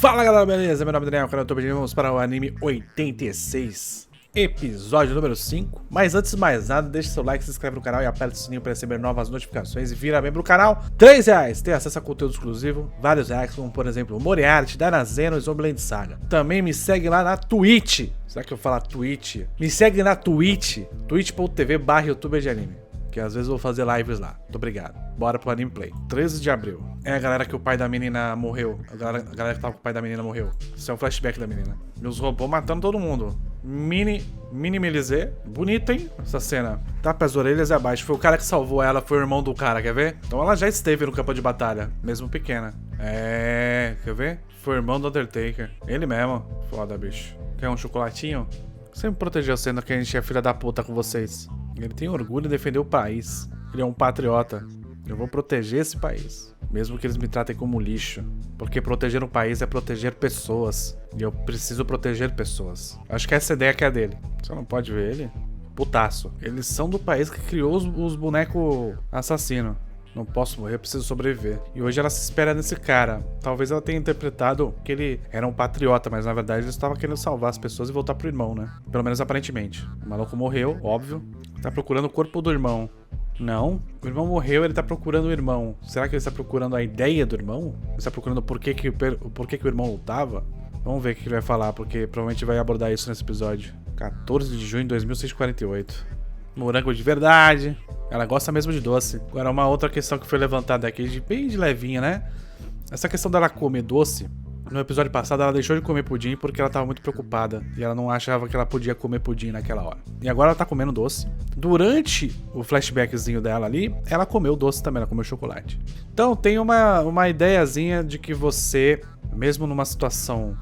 Fala galera, beleza? Meu nome é Daniel, canal do YouTube. Vamos para o anime 86, episódio número 5. Mas antes de mais nada, deixa seu like, se inscreve no canal e aperta o sininho para receber novas notificações. E vira membro do canal, R$3. Tem acesso a conteúdo exclusivo, vários hacks, como por exemplo o Moriarty, Danazeno e Zombieland Saga. Também me segue lá na Twitch. Será que eu falo Twitch? Me segue na Twitch, twitch.tv/youtuber de anime. Que às vezes eu vou fazer lives lá. Muito obrigado. Bora pro Anime Play. 13 de abril. É a galera que o pai da menina morreu. A galera que tava com o pai da menina morreu. Isso é um flashback da menina. E os robôs matando todo mundo. Mini Melizé. Bonito, hein? Essa cena. Tapa as orelhas e abaixo. Foi o cara que salvou ela. Foi o irmão do cara, quer ver? Então ela já esteve no campo de batalha. Mesmo pequena. Quer ver? Foi o irmão do Undertaker. Ele mesmo. Foda, bicho. Quer um chocolatinho? Sempre protegeu sendo que a gente é filha da puta com vocês. Ele tem orgulho em defender o país. Ele é um patriota. Eu vou proteger esse país. Mesmo que eles me tratem como lixo. Porque proteger um país é proteger pessoas. E eu preciso proteger pessoas. Acho que essa ideia que é dele. Você não pode ver ele? Putaço. Eles são do país que criou os bonecos assassinos. Não posso morrer, eu preciso sobreviver. E hoje ela se espera nesse cara. Talvez ela tenha interpretado que ele era um patriota, mas na verdade ele estava querendo salvar as pessoas e voltar pro irmão, né? Pelo menos aparentemente. O maluco morreu, óbvio. Tá procurando o corpo do irmão. Não, o irmão morreu, ele tá procurando o irmão. Será que ele está procurando a ideia do irmão? Ele está procurando por que o irmão lutava? Vamos ver o que ele vai falar, porque provavelmente vai abordar isso nesse episódio. 14 de junho de 2148. Morango de verdade. Ela gosta mesmo de doce. Agora, uma outra questão que foi levantada aqui, bem de levinha, né? Essa questão dela comer doce. No episódio passado, ela deixou de comer pudim porque ela tava muito preocupada. E ela não achava que ela podia comer pudim naquela hora. E agora ela tá comendo doce. Durante o flashbackzinho dela ali, ela comeu doce também, ela comeu chocolate. Então, tem uma ideiazinha de que você, mesmo numa situação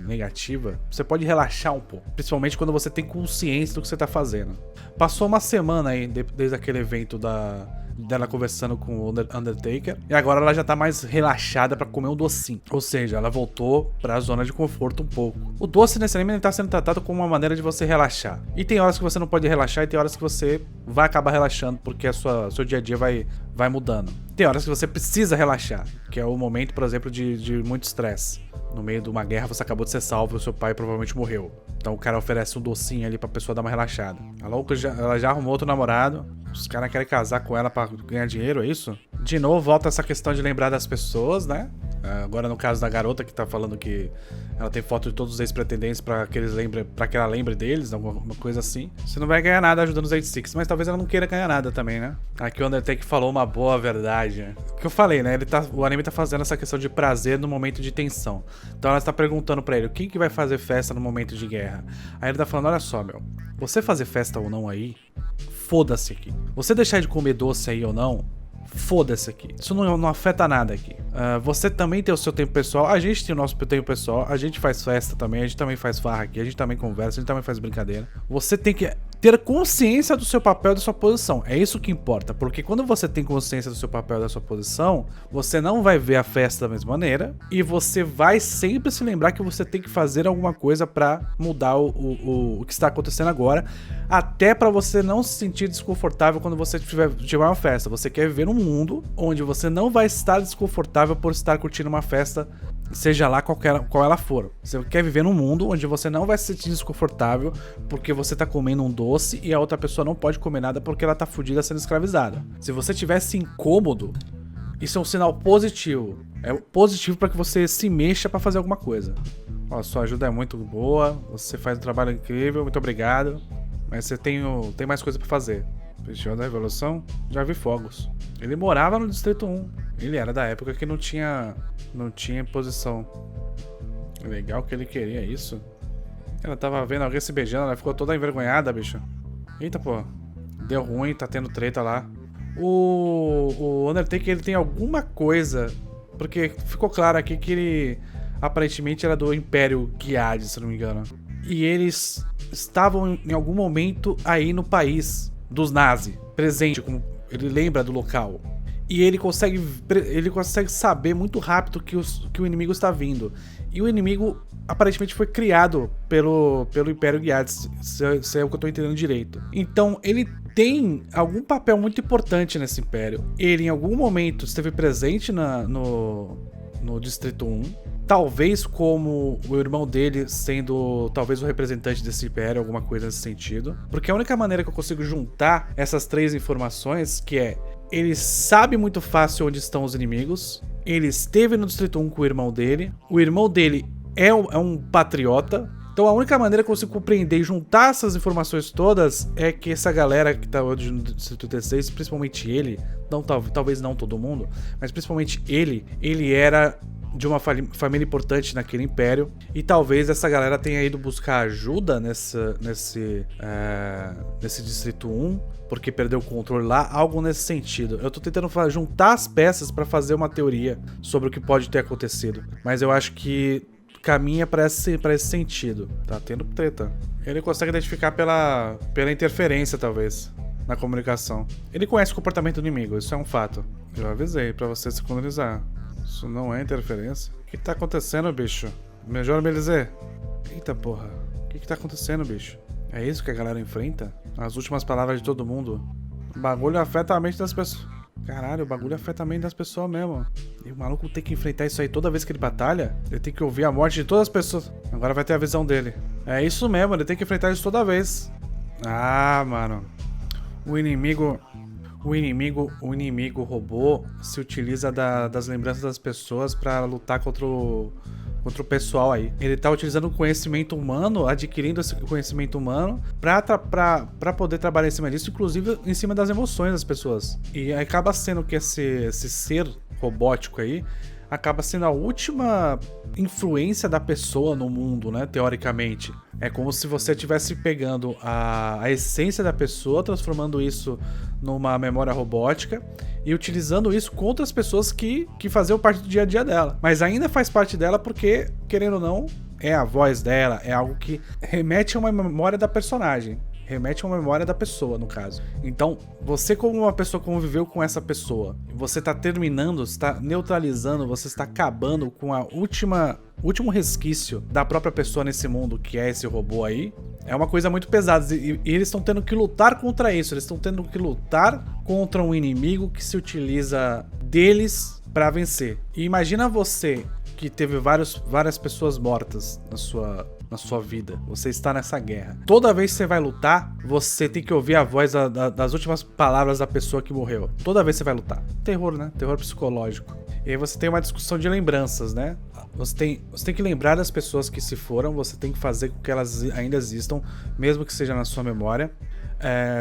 negativa, você pode relaxar um pouco, principalmente quando você tem consciência do que você tá fazendo. Passou uma semana aí desde aquele evento dela conversando com o Undertaker, e agora ela já tá mais relaxada pra comer um docinho, ou seja, ela voltou pra zona de conforto um pouco. O doce nesse anime tá sendo tratado como uma maneira de você relaxar, e tem horas que você não pode relaxar e tem horas que você vai acabar relaxando porque seu dia a dia vai mudando. Tem horas que você precisa relaxar, que é o momento, por exemplo, de muito estresse. No meio de uma guerra você acabou de ser salvo e o seu pai provavelmente morreu. Então o cara oferece um docinho ali pra pessoa dar uma relaxada. A louca ela já arrumou outro namorado. Os caras querem casar com ela pra ganhar dinheiro, é isso? De novo, volta essa questão de lembrar das pessoas, né? Agora no caso da garota que tá falando que ela tem foto de todos os ex-pretendentes pra que ela lembre deles, alguma coisa assim. Você não vai ganhar nada ajudando os 86, mas talvez ela não queira ganhar nada também, né? Aqui o Undertaker falou uma boa verdade. O que eu falei, né? O anime tá fazendo essa questão de prazer no momento de tensão. Então ela está perguntando pra ele, quem que vai fazer festa no momento de guerra? Aí ele tá falando, olha só, meu, você fazer festa ou não aí, foda-se aqui. Você deixar de comer doce aí ou não, foda-se aqui. Isso não afeta nada aqui. Você também tem o seu tempo pessoal. A gente tem o nosso tempo pessoal. A gente faz festa também. A gente também faz farra aqui. A gente também conversa. A gente também faz brincadeira. Você tem que ter consciência do seu papel e da sua posição. É isso que importa. Porque quando você tem consciência do seu papel e da sua posição, você não vai ver a festa da mesma maneira. E você vai sempre se lembrar que você tem que fazer alguma coisa pra mudar o que está acontecendo agora. Até pra você não se sentir desconfortável quando você tiver uma festa. Você quer viver num mundo onde você não vai estar desconfortável por estar curtindo uma festa, seja lá qual ela for. Você quer viver num mundo onde você não vai se sentir desconfortável porque você tá comendo um doce e a outra pessoa não pode comer nada porque ela tá fudida sendo escravizada. Se você tivesse incômodo, isso é um sinal positivo. É positivo para que você se mexa para fazer alguma coisa. Ó, sua ajuda é muito boa, você faz um trabalho incrível, muito obrigado. Mas você tem mais coisa pra fazer. Festival da Revolução? Já vi fogos. Ele morava no Distrito 1. Ele era da época que não tinha posição. Legal que ele queria isso. Ela tava vendo alguém se beijando, ela ficou toda envergonhada, bicho. Eita, pô. Deu ruim, tá tendo treta lá. O Undertaker, ele tem alguma coisa... Porque ficou claro aqui que ele... Aparentemente era do Império Gilead, se não me engano. E eles estavam em algum momento aí no país dos nazis, presente, como ele lembra do local. E ele consegue saber muito rápido que o inimigo está vindo. E o inimigo aparentemente foi criado pelo Império Gilead, se é o que eu tô entendendo direito. Então ele tem algum papel muito importante nesse império. Ele em algum momento esteve presente no Distrito 1. Talvez como o irmão dele sendo talvez o representante desse império, alguma coisa nesse sentido. Porque a única maneira que eu consigo juntar essas três informações, que é, ele sabe muito fácil onde estão os inimigos, ele esteve no Distrito 1 com o irmão dele é um patriota. Então a única maneira que eu consigo compreender e juntar essas informações todas é que essa galera que tá hoje no Distrito 16, principalmente ele, não, talvez não todo mundo, mas principalmente ele era de uma família importante naquele império, e talvez essa galera tenha ido buscar ajuda nesse Distrito 1, porque perdeu o controle lá, algo nesse sentido. Eu tô tentando juntar as peças pra fazer uma teoria sobre o que pode ter acontecido, mas eu acho que caminha pra esse sentido. Tá tendo treta. Ele consegue identificar pela interferência, talvez, na comunicação. Ele conhece o comportamento do inimigo, isso é um fato. Eu avisei pra você se colonizar. Isso não é interferência? O que tá acontecendo, bicho? Major Melizé? Eita porra. O que tá acontecendo, bicho? É isso que a galera enfrenta? As últimas palavras de todo mundo? O bagulho afeta a mente das pessoas. Caralho, o bagulho afeta a mente das pessoas mesmo. E o maluco tem que enfrentar isso aí toda vez que ele batalha? Ele tem que ouvir a morte de todas as pessoas. Agora vai ter a visão dele. É isso mesmo, ele tem que enfrentar isso toda vez. Ah, mano. O inimigo robô se utiliza das lembranças das pessoas pra lutar contra o pessoal aí. Ele tá utilizando o conhecimento humano, adquirindo esse conhecimento humano pra poder trabalhar em cima disso, inclusive em cima das emoções das pessoas. E acaba sendo que esse ser robótico aí acaba sendo a última influência da pessoa no mundo, né, teoricamente. É como se você estivesse pegando a essência da pessoa, transformando isso numa memória robótica e utilizando isso contra as pessoas que faziam parte do dia a dia dela. Mas ainda faz parte dela porque, querendo ou não, é a voz dela, é algo que remete a uma memória da personagem. Remete a uma memória da pessoa, no caso. Então, você como uma pessoa conviveu com essa pessoa, você está terminando, está neutralizando, você está acabando com o último resquício da própria pessoa nesse mundo, que é esse robô aí. É uma coisa muito pesada e eles estão tendo que lutar contra isso. Eles estão tendo que lutar contra um inimigo que se utiliza deles para vencer. E imagina você que teve várias pessoas mortas na sua vida. Você está nessa guerra. Toda vez que você vai lutar, você tem que ouvir a voz das últimas palavras da pessoa que morreu. Toda vez que você vai lutar. Terror, né? Terror psicológico. E aí você tem uma discussão de lembranças, né? Você tem que lembrar das pessoas que se foram, você tem que fazer com que elas ainda existam, mesmo que seja na sua memória.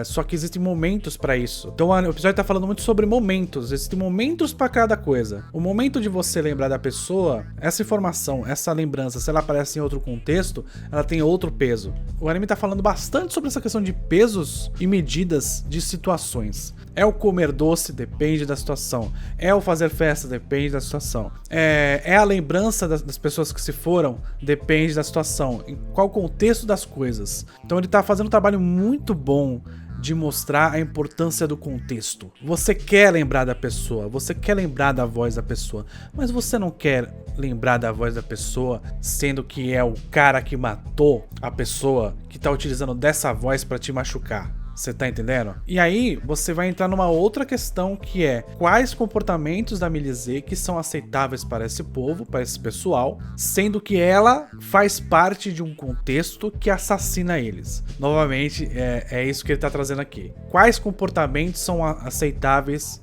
Só que existem momentos pra isso. Então o episódio tá falando muito sobre momentos. Existem momentos pra cada coisa. O momento de você lembrar da pessoa, essa informação, essa lembrança, se ela aparece em outro contexto, ela tem outro peso. O anime tá falando bastante sobre essa questão de pesos e medidas de situações. É o comer doce, depende da situação. É o fazer festa, depende da situação. É a lembrança das pessoas que se foram, depende da situação. Em qual contexto das coisas. Então ele tá fazendo um trabalho muito bom de mostrar a importância do contexto. Você quer lembrar da pessoa, você quer lembrar da voz da pessoa, mas você não quer lembrar da voz da pessoa sendo que é o cara que matou a pessoa que tá utilizando dessa voz pra te machucar. Você tá entendendo? E aí, você vai entrar numa outra questão que é quais comportamentos da Melizé que são aceitáveis para esse povo, para esse pessoal, sendo que ela faz parte de um contexto que assassina eles. Novamente, é isso que ele tá trazendo aqui. Quais comportamentos são aceitáveis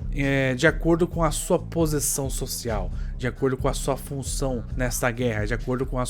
de acordo com a sua posição social, de acordo com a sua função nessa guerra, de acordo com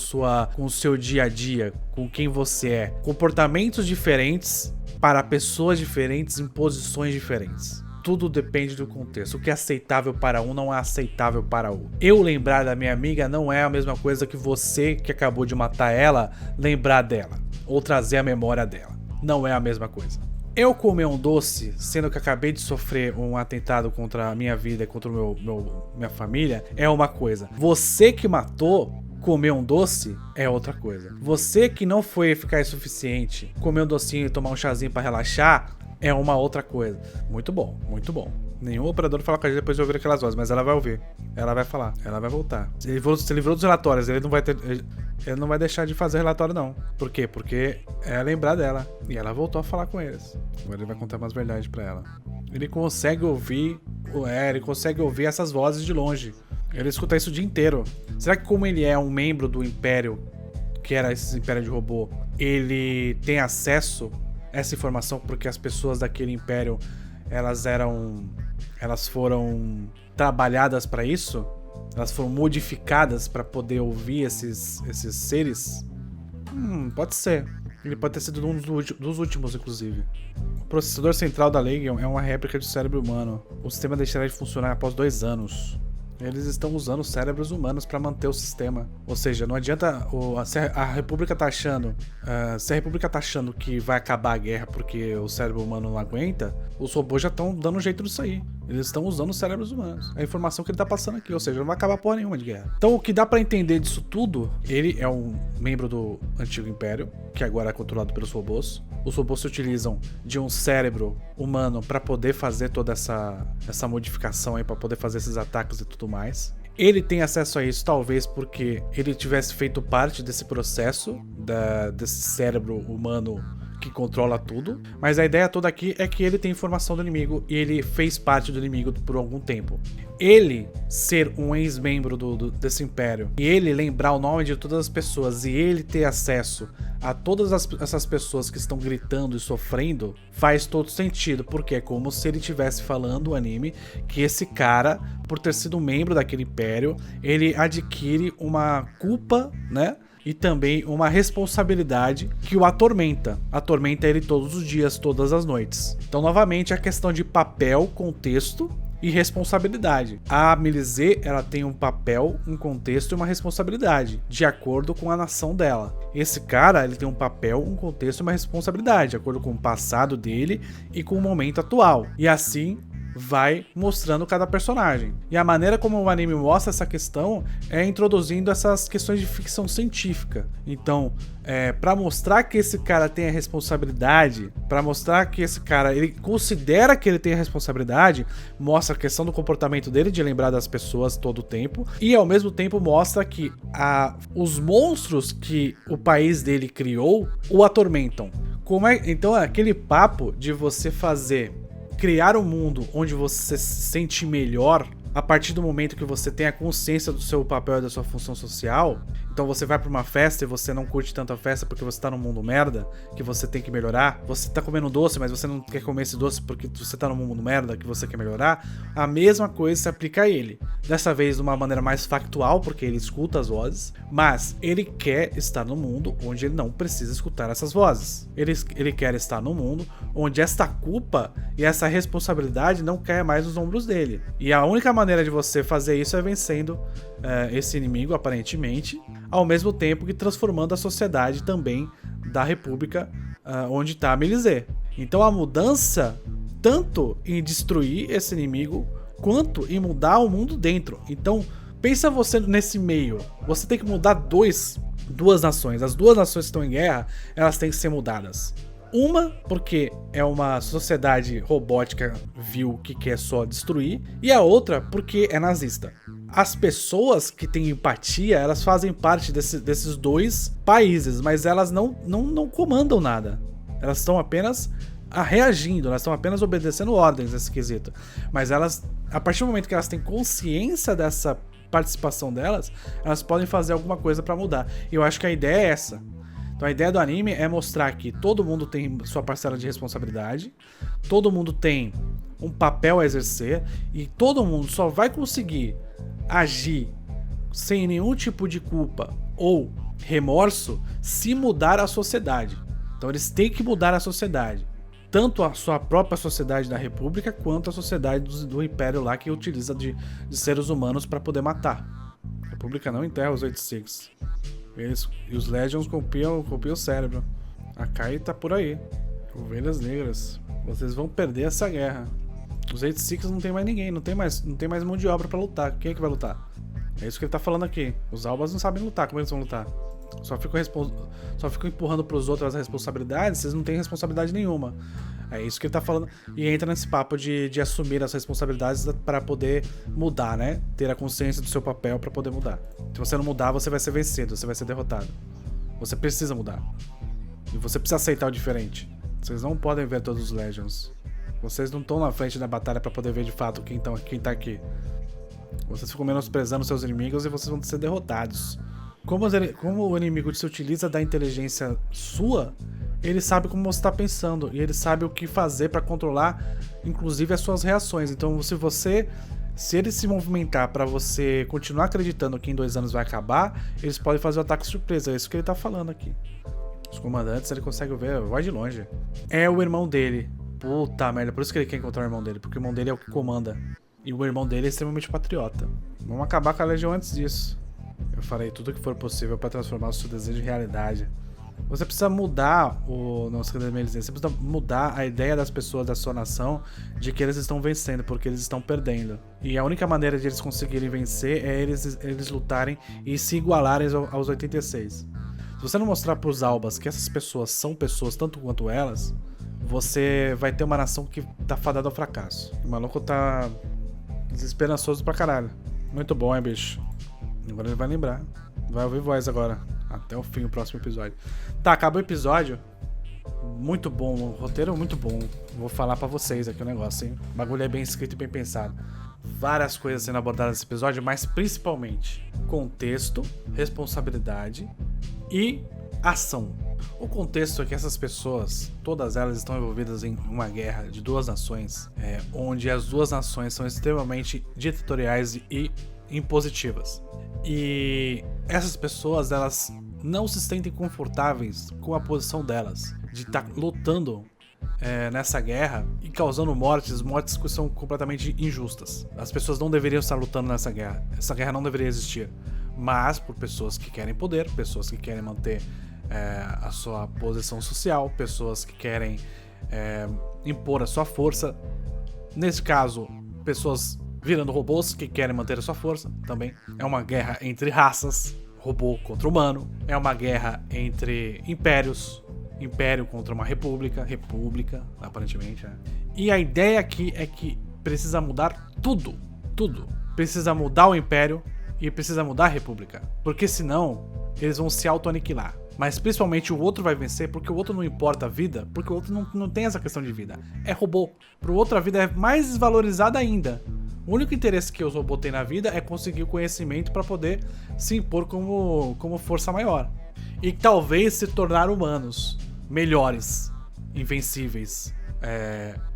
o seu dia a dia, com quem você é. Comportamentos diferentes para pessoas diferentes em posições diferentes. Tudo depende do contexto. O que é aceitável para um não é aceitável para outro. Eu lembrar da minha amiga não é a mesma coisa que você que acabou de matar ela lembrar dela ou trazer a memória dela. Não é a mesma coisa. Eu comer um doce, sendo que acabei de sofrer um atentado contra a minha vida, contra minha família, é uma coisa. Você que matou, comer um doce é outra coisa. Você que não foi eficaz o suficiente, comer um docinho e tomar um chazinho pra relaxar, é uma outra coisa. Muito bom, muito bom. Nenhum operador fala com a gente depois de ouvir aquelas vozes, mas ela vai ouvir. Ela vai falar, ela vai voltar. Se ele livrou dos relatórios, ele não vai deixar de fazer relatório não. Por quê? Porque é lembrar dela. E ela voltou a falar com eles. Agora ele vai contar umas verdades pra ela. Ele consegue ouvir essas vozes de longe. Ele escuta isso o dia inteiro. Será que como ele é um membro do Império, que era esse Império de robô, ele tem acesso a essa informação porque as pessoas daquele Império, elas foram trabalhadas para isso? Elas foram modificadas para poder ouvir esses seres? Pode ser. Ele pode ter sido um dos últimos, inclusive. O processador central da Legion é uma réplica de cérebro humano. O sistema deixará de funcionar após 2 anos. Eles estão usando cérebros humanos para manter o sistema. Ou seja, não adianta. Se a República tá achando. Se a República tá achando que vai acabar a guerra porque o cérebro humano não aguenta, os robôs já estão dando um jeito disso aí. Eles estão usando os cérebros humanos. É a informação que ele tá passando aqui. Ou seja, não vai acabar porra nenhuma de guerra. Então, o que dá para entender disso tudo, ele é um membro do antigo Império, que agora é controlado pelos robôs. Os robôs se utilizam de um cérebro humano para poder fazer toda essa modificação aí, para poder fazer esses ataques e tudo mais. Ele tem acesso a isso talvez porque ele tivesse feito parte desse processo desse cérebro humano que controla tudo, mas a ideia toda aqui é que ele tem informação do inimigo e ele fez parte do inimigo por algum tempo. Ele ser um ex-membro desse império e ele lembrar o nome de todas as pessoas e ele ter acesso a todas essas pessoas que estão gritando e sofrendo faz todo sentido, porque é como se ele estivesse falando o anime que esse cara, por ter sido um membro daquele império, ele adquire uma culpa, né? E também uma responsabilidade que o atormenta ele todos os dias, todas as noites. Então, novamente, a questão de papel, contexto e responsabilidade. A Melizée, ela tem um papel, um contexto e uma responsabilidade, de acordo com a nação dela. Esse cara, ele tem um papel, um contexto e uma responsabilidade, de acordo com o passado dele e com o momento atual. E assim vai mostrando cada personagem. E a maneira como o anime mostra essa questão é introduzindo essas questões de ficção científica. Então, para mostrar que esse cara tem a responsabilidade, para mostrar que esse cara, ele considera que ele tem a responsabilidade, mostra a questão do comportamento dele de lembrar das pessoas todo o tempo, e ao mesmo tempo mostra que os monstros que o país dele criou o atormentam. Então, aquele papo de você criar um mundo onde você se sente melhor a partir do momento que você tem a consciência do seu papel e da sua função social. Então você vai pra uma festa e você não curte tanto a festa porque você tá num mundo merda, que você tem que melhorar. Você tá comendo doce, mas você não quer comer esse doce porque você tá num mundo merda, que você quer melhorar. A mesma coisa se aplica a ele. Dessa vez de uma maneira mais factual, porque ele escuta as vozes, mas ele quer estar no mundo onde ele não precisa escutar essas vozes. Ele quer estar no mundo onde esta culpa e essa responsabilidade não caia mais nos ombros dele. E a única maneira de você fazer isso é vencendo esse inimigo, aparentemente, ao mesmo tempo que transformando a sociedade também da República onde está a Melizée. Então a mudança, tanto em destruir esse inimigo, quanto em mudar o mundo dentro. Então, pensa você nesse meio. Você tem que mudar duas nações. As duas nações que estão em guerra, elas têm que ser mudadas. Uma, porque é uma sociedade robótica vil que quer só destruir, e a outra, porque é nazista. As pessoas que têm empatia, elas fazem parte desses dois países, mas elas não comandam nada. Elas estão apenas reagindo, elas estão apenas obedecendo ordens nesse quesito. Mas elas, a partir do momento que elas têm consciência dessa participação delas, elas podem fazer alguma coisa para mudar. E eu acho que a ideia é essa. Então a ideia do anime é mostrar que todo mundo tem sua parcela de responsabilidade, todo mundo tem um papel a exercer e todo mundo só vai conseguir agir sem nenhum tipo de culpa ou remorso se mudar a sociedade. Então eles têm que mudar a sociedade, tanto a sua própria sociedade da República quanto a sociedade do Império lá que utiliza de seres humanos para poder matar. A República não enterra os 86. E os Legions copiam o cérebro. A Kai tá por aí. Ovelhas negras. Vocês vão perder essa guerra. Os 86 não tem mais ninguém. Não tem mais mão de obra pra lutar. Quem é que vai lutar? É isso que ele tá falando aqui. Os Albas não sabem lutar. Como eles vão lutar? Só ficam empurrando pros outros as responsabilidades. Vocês não têm responsabilidade nenhuma. É isso que ele tá falando. E entra nesse papo de assumir as responsabilidades para poder mudar, né? Ter a consciência do seu papel para poder mudar. Se você não mudar, você vai ser vencido, você vai ser derrotado. Você precisa mudar. E você precisa aceitar o diferente. Vocês não podem ver todos os Legions. Vocês não estão na frente da batalha para poder ver de fato quem tá aqui. Vocês ficam menosprezando seus inimigos e vocês vão ser derrotados. Como o inimigo se utiliza da inteligência sua, ele sabe como você está pensando e ele sabe o que fazer para controlar, inclusive, as suas reações. Então, se ele se movimentar para você continuar acreditando que em 2 anos vai acabar, eles podem fazer o ataque surpresa. É isso que ele tá falando aqui. Os comandantes, ele consegue ver, vai de longe. É o irmão dele. Puta merda, por isso que ele quer encontrar o irmão dele, porque o irmão dele é o que comanda. E o irmão dele é extremamente patriota. Vamos acabar com a Legião antes disso. Eu farei tudo o que for possível para transformar o seu desejo em realidade. Você precisa mudar você precisa mudar a ideia das pessoas da sua nação de que eles estão vencendo, porque eles estão perdendo. E a única maneira de eles conseguirem vencer é eles lutarem e se igualarem aos 86. Se você não mostrar pros Albas que essas pessoas são pessoas tanto quanto elas, você vai ter uma nação que tá fadada ao fracasso. O maluco tá desesperançoso pra caralho. Muito bom, hein, bicho? Agora ele vai lembrar. Vai ouvir voz agora. Até o fim, o próximo episódio. Tá, acabou o episódio. Muito bom, o roteiro muito bom. Vou falar pra vocês aqui o negócio, hein? O bagulho é bem escrito e bem pensado. Várias coisas sendo abordadas nesse episódio, mas principalmente contexto, responsabilidade e ação. O contexto é que essas pessoas, todas elas estão envolvidas em uma guerra de 2 nações, onde as 2 nações são extremamente ditatoriais e impositivas. E essas pessoas, elas não se sentem confortáveis com a posição delas, de estar lutando nessa guerra e causando mortes que são completamente injustas. As pessoas não deveriam estar lutando nessa guerra. Essa guerra não deveria existir. Mas por pessoas que querem poder, pessoas que querem manter a sua posição social, pessoas que querem impor a sua força. Nesse caso, pessoas virando robôs que querem manter a sua força também. É uma guerra entre raças, robô contra humano. É uma guerra entre impérios, império contra uma república, aparentemente. E a ideia aqui é que precisa mudar tudo. Precisa mudar o império e precisa mudar a república. Porque senão, eles vão se auto-aniquilar. Mas principalmente o outro vai vencer porque o outro não importa a vida, porque o outro não tem essa questão de vida. É robô. Pro outro a vida é mais desvalorizada ainda. O único interesse que os robôs têm na vida é conseguir o conhecimento para poder se impor como força maior. E talvez se tornar humanos melhores, invencíveis,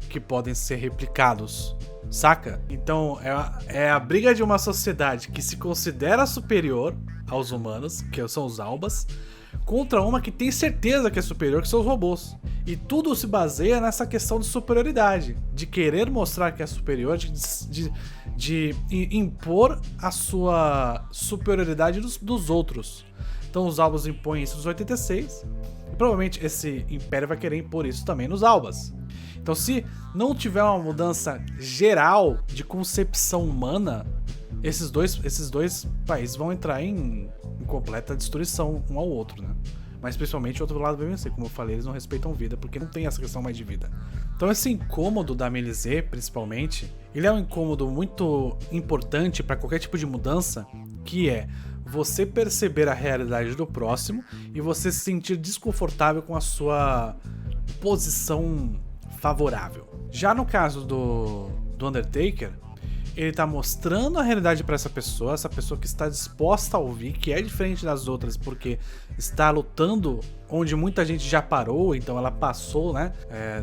que podem ser replicados, saca? Então é a briga de uma sociedade que se considera superior aos humanos, que são os Albas, contra uma que tem certeza que é superior, que são os robôs. E tudo se baseia nessa questão de superioridade, de querer mostrar que é superior, de impor a sua superioridade dos outros. Então os Albas impõem isso nos 86, e provavelmente esse império vai querer impor isso também nos Albas. Então se não tiver uma mudança geral de concepção humana, esses dois países vão entrar em completa destruição um ao outro, né? Mas principalmente o outro lado vai vencer. Como eu falei, eles não respeitam vida, porque não tem essa questão mais de vida. Então esse incômodo da Mélisée, principalmente, ele é um incômodo muito importante para qualquer tipo de mudança, que é você perceber a realidade do próximo e você se sentir desconfortável com a sua posição favorável. Já no caso do Undertaker, ele tá mostrando a realidade pra essa pessoa que está disposta a ouvir, que é diferente das outras, porque está lutando onde muita gente já parou, então ela passou, né?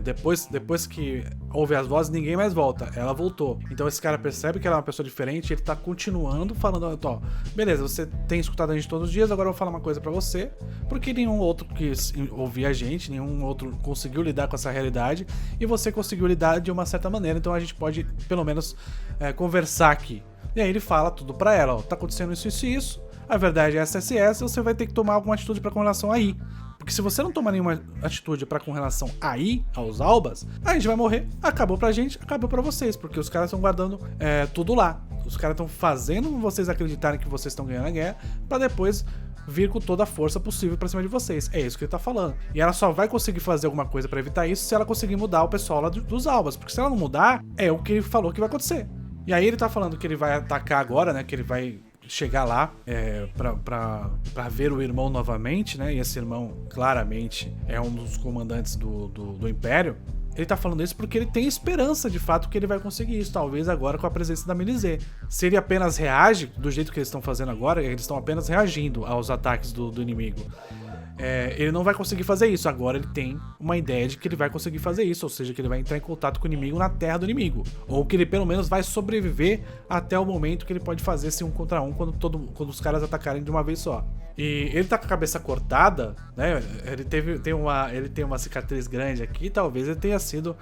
Depois que ouve as vozes, ninguém mais volta, ela voltou. Então esse cara percebe que ela é uma pessoa diferente, ele tá continuando falando, ó, beleza, você tem escutado a gente todos os dias, agora eu vou falar uma coisa pra você, porque nenhum outro quis ouvir a gente, nenhum outro conseguiu lidar com essa realidade, e você conseguiu lidar de uma certa maneira, então a gente pode, pelo menos, conversar aqui. E aí ele fala tudo pra ela, ó, tá acontecendo isso, isso e isso, a verdade é essa, você vai ter que tomar alguma atitude com relação aí. Porque se você não tomar nenhuma atitude com relação aí, aos Albas, a gente vai morrer, acabou pra gente, acabou pra vocês, porque os caras estão guardando tudo lá. Os caras estão fazendo vocês acreditarem que vocês estão ganhando a guerra, pra depois vir com toda a força possível pra cima de vocês. É isso que ele tá falando. E ela só vai conseguir fazer alguma coisa pra evitar isso se ela conseguir mudar o pessoal lá dos Albas, porque se ela não mudar, é o que ele falou que vai acontecer. E aí ele tá falando que ele vai atacar agora, né, que ele vai chegar lá pra ver o irmão novamente, né? E esse irmão claramente é um dos comandantes do Império. ele tá falando isso porque ele tem esperança de fato que ele vai conseguir isso, talvez agora com a presença da Melizée. Se ele apenas reage do jeito que eles estão fazendo agora, eles estão apenas reagindo aos ataques do inimigo. Ele não vai conseguir fazer isso. Agora ele tem uma ideia de que ele vai conseguir fazer isso, ou seja, que ele vai entrar em contato com o inimigo na terra do inimigo, ou que ele pelo menos vai sobreviver até o momento que ele pode fazer esse 1 contra 1 quando os caras atacarem de uma vez só. E ele tá com a cabeça cortada, né? Ele tem uma cicatriz grande aqui, talvez ele tenha sido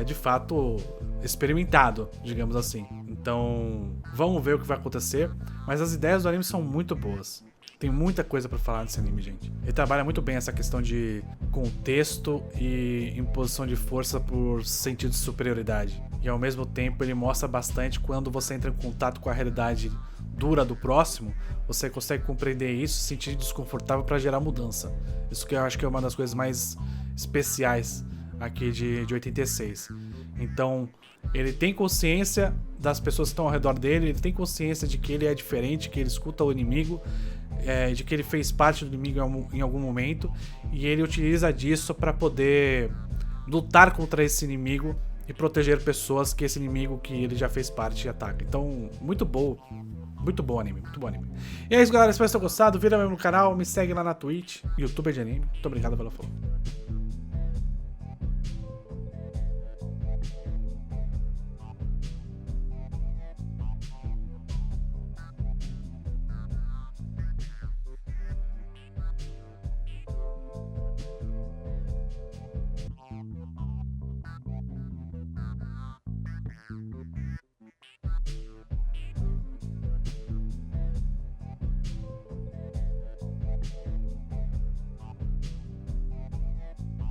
de fato experimentado, digamos assim. Então, vamos ver o que vai acontecer, mas as ideias do anime são muito boas. Tem muita coisa pra falar nesse anime, gente. Ele trabalha muito bem essa questão de contexto e imposição de força por sentido de superioridade. E ao mesmo tempo ele mostra bastante quando você entra em contato com a realidade dura do próximo, você consegue compreender isso e se sentir desconfortável pra gerar mudança. Isso que eu acho que é uma das coisas mais especiais aqui de 86. Então, ele tem consciência das pessoas que estão ao redor dele, ele tem consciência de que ele é diferente, que ele escuta o inimigo, de que ele fez parte do inimigo em algum momento, e ele utiliza disso para poder lutar contra esse inimigo e proteger pessoas que esse inimigo que ele já fez parte ataca. Então, muito bom anime, muito bom anime. E é isso, galera, espero que vocês tenham gostado, vira membro no canal, me segue lá na Twitch, YouTube de anime. Muito obrigado pela follow.